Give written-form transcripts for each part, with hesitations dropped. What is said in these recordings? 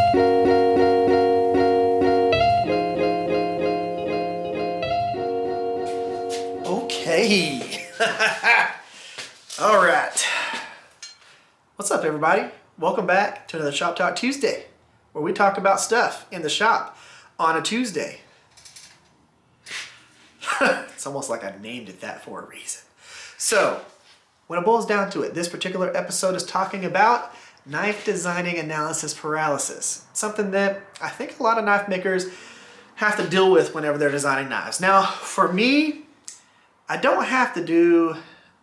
Okay. All right. What's up, everybody? Welcome back to another Shop Talk Tuesday, where we talk about stuff in the shop on a Tuesday. It's almost like I named it that for a reason. So, when it boils down to it, this particular episode is talking about knife designing analysis paralysis. Something that I think a lot of knife makers have to deal with whenever they're designing knives. Now, for me, I don't have to do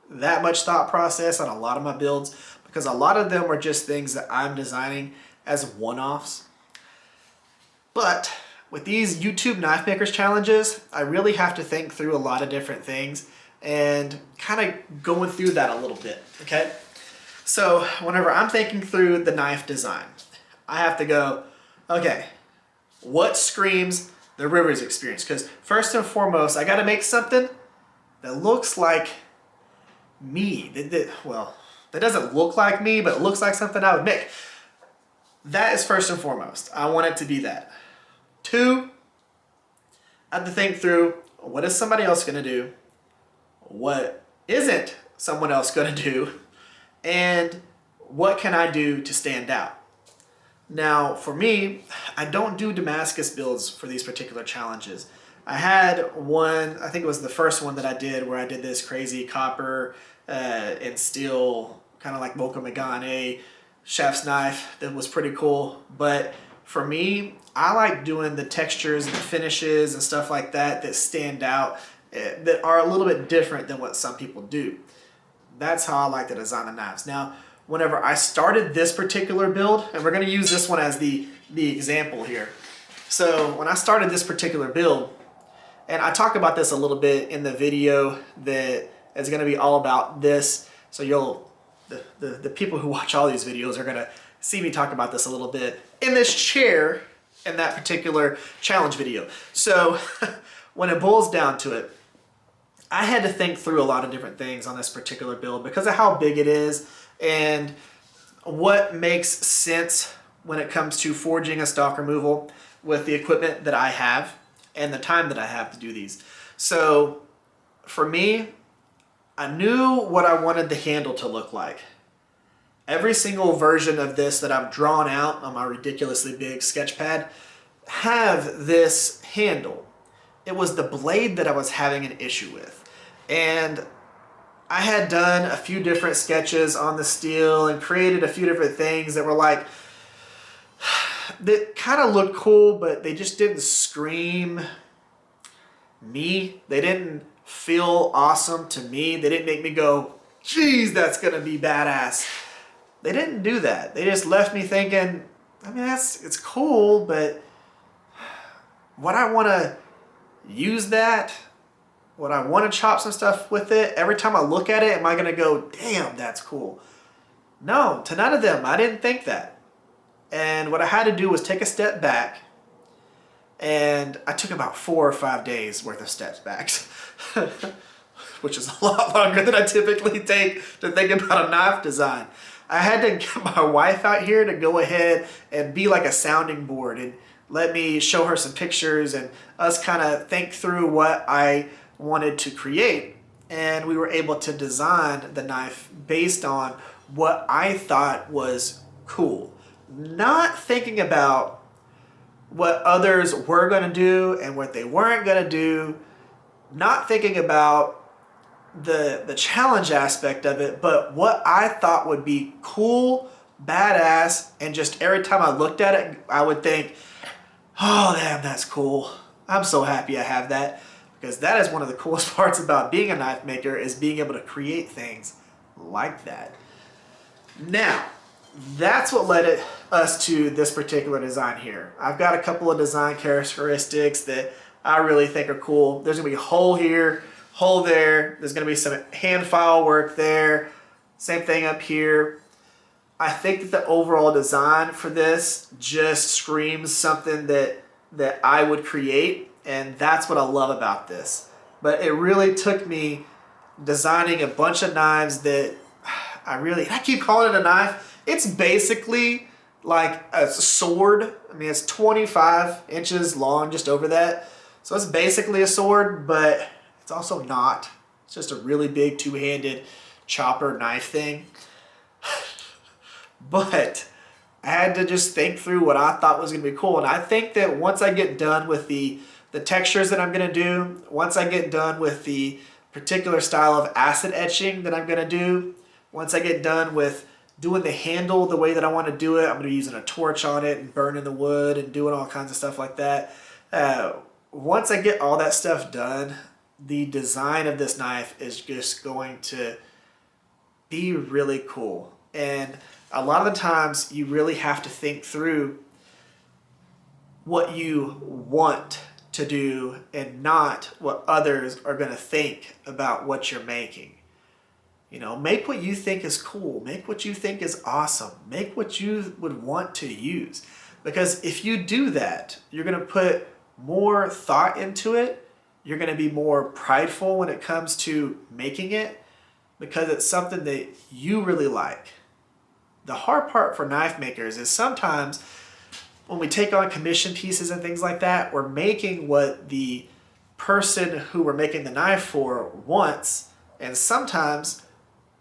that much thought process on a lot of my builds because a lot of them are just things that I'm designing as one-offs. But with these YouTube knife makers challenges, I really have to think through a lot of different things and kind of going through that a little bit, okay? So whenever I'm thinking through the knife design, I have to go, okay, what screams the Rivers experience? Because first and foremost, I got to make something that looks like me. Well, that doesn't look like me, but it looks like something I would make. That is first and foremost. I want it to be that. Two, I have to think through, what is somebody else going to do? What isn't someone else going to do? And what can I do to stand out? Now, for me, I don't do Damascus builds for these particular challenges. I had one, I think it was the first one that I did, where I did this crazy copper and steel, kind of like Mocha Megane chef's knife that was pretty cool. But for me, I like doing the textures and the finishes and stuff like that that stand out, that are a little bit different than what some people do. That's how I like to design the knives. Now, whenever I started this particular build, and we're going to use this one as the example here. So when I started this particular build, and I talk about this a little bit in the video that is going to be all about this. So the people who watch all these videos are going to see me talk about this a little bit in this chair in that particular challenge video. So when it boils down to it, I had to think through a lot of different things on this particular build because of how big it is and what makes sense when it comes to forging a stock removal with the equipment that I have and the time that I have to do these. So for me, I knew what I wanted the handle to look like. Every single version of this that I've drawn out on my ridiculously big sketch pad have this handle. It was the blade that I was having an issue with. And I had done a few different sketches on the steel and created a few different things that were like, that kind of looked cool, but they just didn't scream me. They didn't feel awesome to me. They didn't make me go, geez, that's gonna be badass. They didn't do that. They just left me thinking, I mean, it's cool, but would I want to use that? Would I want to chop some stuff with it? Every time I look at it, am I gonna go, damn, that's cool? No, to none of them. I didn't think that. And what I had to do was take a step back, and I took about 4 or 5 days worth of steps back, which is a lot longer than I typically take to think about a knife design. I had to get my wife out here to go ahead and be like a sounding board and let me show her some pictures and us kind of think through what I wanted to create. And we were able to design the knife based on what I thought was cool. Not thinking about what others were going to do and what they weren't going to do. Not thinking about the challenge aspect of it, but what I thought would be cool, badass, and just every time I looked at it, I would think, oh, damn, that's cool. I'm so happy I have that, because that is one of the coolest parts about being a knife maker, is being able to create things like that. Now, that's what led us to this particular design here. I've got a couple of design characteristics that I really think are cool. There's gonna be a hole here, hole there. There's gonna be some hand file work there. Same thing up here. I think that the overall design for this just screams something that I would create, and that's what I love about this. But it really took me designing a bunch of knives that I keep calling it a knife. It's basically like a sword. I mean, it's 25 inches long, just over that. So it's basically a sword, but it's also not. It's just a really big two-handed chopper knife thing. But I had to just think through what I thought was going to be cool. And I think that once I get done with the textures that I'm going to do, once I get done with the particular style of acid etching that I'm going to do, once I get done with doing the handle the way that I want to do it, I'm going to be using a torch on it and burning the wood and doing all kinds of stuff like that. Once I get all that stuff done, the design of this knife is just going to be really cool. And a lot of the times you really have to think through what you want to do and not what others are going to think about what you're making. You know, make what you think is cool. Make what you think is awesome. Make what you would want to use. Because if you do that, you're going to put more thought into it. You're going to be more prideful when it comes to making it because it's something that you really like. The hard part for knife makers is sometimes when we take on commission pieces and things like that, we're making what the person who we're making the knife for wants, and sometimes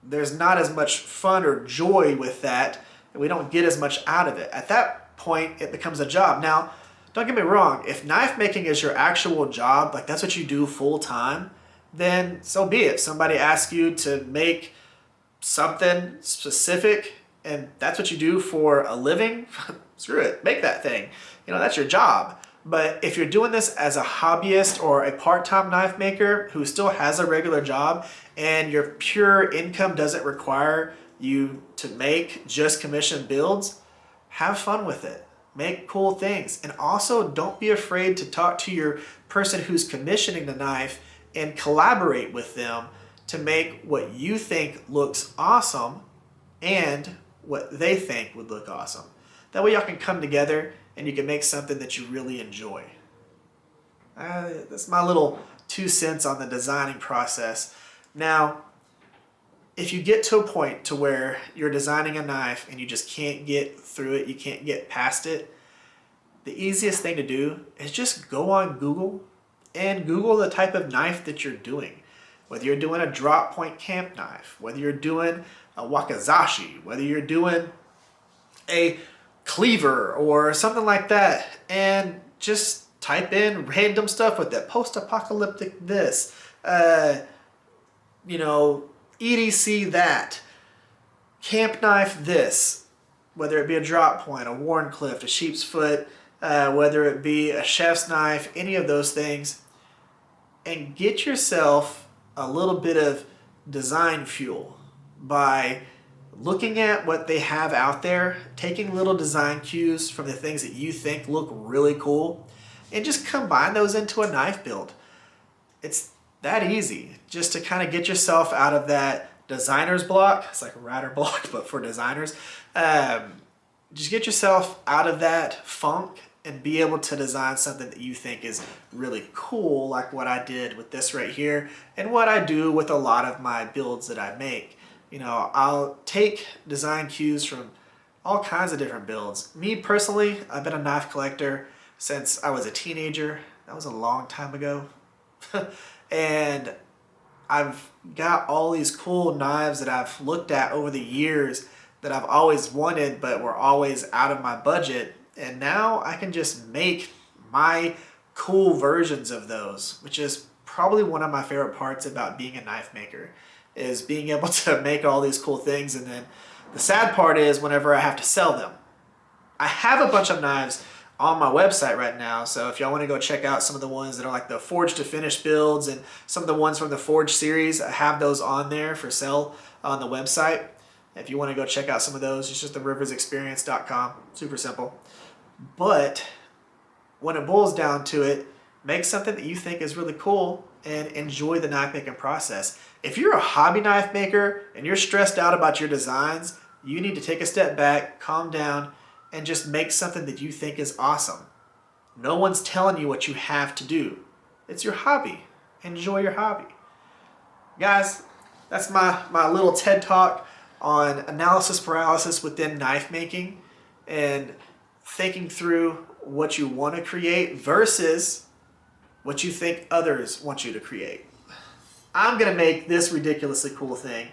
there's not as much fun or joy with that, and we don't get as much out of it. At that point, it becomes a job. Now, don't get me wrong, if knife making is your actual job, like that's what you do full time, then so be it. Somebody asks you to make something specific, and that's what you do for a living, screw it, make that thing. You know, that's your job. But if you're doing this as a hobbyist or a part-time knife maker who still has a regular job and your pure income doesn't require you to make just commission builds, have fun with it. Make cool things. And also don't be afraid to talk to your person who's commissioning the knife and collaborate with them to make what you think looks awesome and what they think would look awesome. That way y'all can come together and you can make something that you really enjoy. That's my little 2 cents on the designing process. Now, if you get to a point to where you're designing a knife and you just can't get through it, you can't get past it, the easiest thing to do is just go on Google and Google the type of knife that you're doing. Whether you're doing a drop point camp knife, whether you're doing a wakizashi, whether you're doing a cleaver or something like that, and just type in random stuff with that. Post-apocalyptic this, you know, EDC that, camp knife this, whether it be a drop point, a Warncliffe, a sheep's foot, whether it be a chef's knife, any of those things, and get yourself a little bit of design fuel by looking at what they have out there, taking little design cues from the things that you think look really cool, and just combine those into a knife build. It's that easy, just to kind of get yourself out of that designer's block. It's like a writer block, but for designers. Just get yourself out of that funk and be able to design something that you think is really cool, like what I did with this right here, and what I do with a lot of my builds that I make. You know, I'll take design cues from all kinds of different builds. Me personally, I've been a knife collector since I was a teenager. That was a long time ago. And I've got all these cool knives that I've looked at over the years that I've always wanted, but were always out of my budget. And now I can just make my cool versions of those, which is probably one of my favorite parts about being a knife maker, is being able to make all these cool things. And then the sad part is whenever I have to sell them. I have a bunch of knives on my website right now, so if y'all want to go check out some of the ones that are like the Forge to Finish builds and some of the ones from the Forge series, I have those on there for sale on the website. If you want to go check out some of those, it's just theriversexperience.com. Super simple. But when it boils down to it, make something that you think is really cool and enjoy the knife making process. If you're a hobby knife maker and you're stressed out about your designs, you need to take a step back, calm down, and just make something that you think is awesome. No one's telling you what you have to do. It's your hobby. Enjoy your hobby. Guys, that's my little TED Talk on analysis paralysis within knife making. and thinking through what you want to create versus what you think others want you to create. I'm going to make this ridiculously cool thing.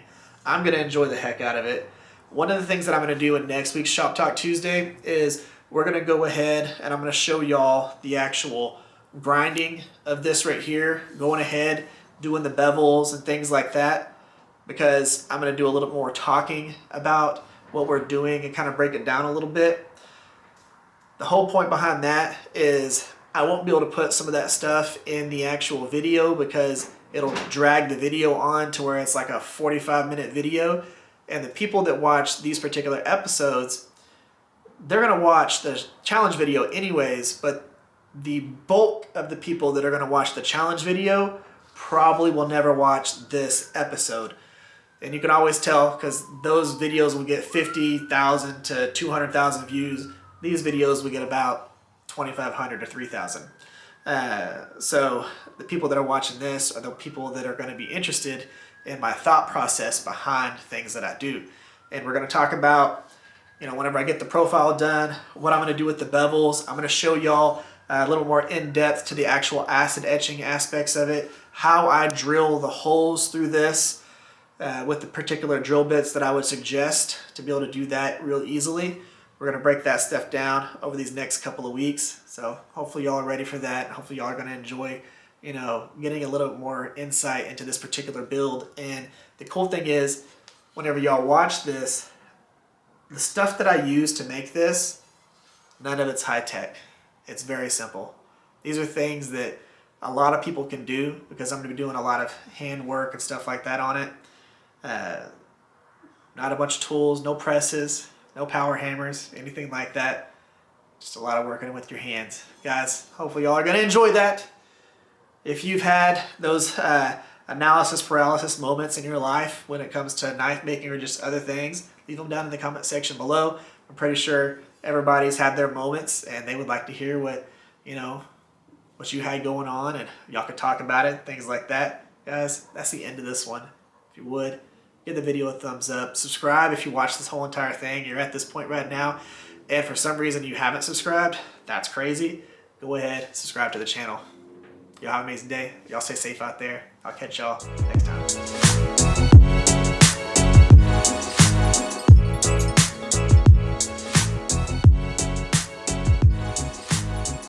I'm going to enjoy the heck out of it. One of the things that I'm going to do in next week's Shop Talk Tuesday is we're going to go ahead and I'm going to show y'all the actual grinding of this right here, going ahead, doing the bevels and things like that, because I'm going to do a little more talking about what we're doing and kind of break it down a little bit. The whole point behind that is I won't be able to put some of that stuff in the actual video because it'll drag the video on to where it's like a 45-minute video. And the people that watch these particular episodes, they're going to watch the challenge video anyways, but the bulk of the people that are going to watch the challenge video probably will never watch this episode. And you can always tell because those videos will get 50,000 to 200,000 views. These videos will get about 2,500 to 3,000. So the people that are watching this are the people that are going to be interested in my thought process behind things that I do. And we're going to talk about, whenever I get the profile done, what I'm going to do with the bevels. I'm going to show y'all a little more in depth to the actual acid etching aspects of it, how I drill the holes through this with the particular drill bits that I would suggest to be able to do that real easily. We're going to break that stuff down over these next couple of weeks. So hopefully y'all are ready for that. Hopefully y'all are going to enjoy, getting a little bit more insight into this particular build. And the cool thing is, whenever y'all watch this, the stuff that I use to make this, none of it's high tech. It's very simple. These are things that a lot of people can do because I'm going to be doing a lot of hand work and stuff like that on it. Not a bunch of tools, no presses, no power hammers, anything like that. Just a lot of working with your hands. Guys, hopefully y'all are going to enjoy that. If you've had those analysis paralysis moments in your life when it comes to knife making or just other things, leave them down in the comment section below. I'm pretty sure everybody's had their moments and they would like to hear what you had going on, and y'all could talk about it, things like that. Guys, that's the end of this one. If you would, give the video a thumbs up. Subscribe if you watch this whole entire thing. You're at this point right now, and for some reason you haven't subscribed. That's crazy. Go ahead, subscribe to the channel. Y'all have an amazing day. Y'all stay safe out there. I'll catch y'all next time.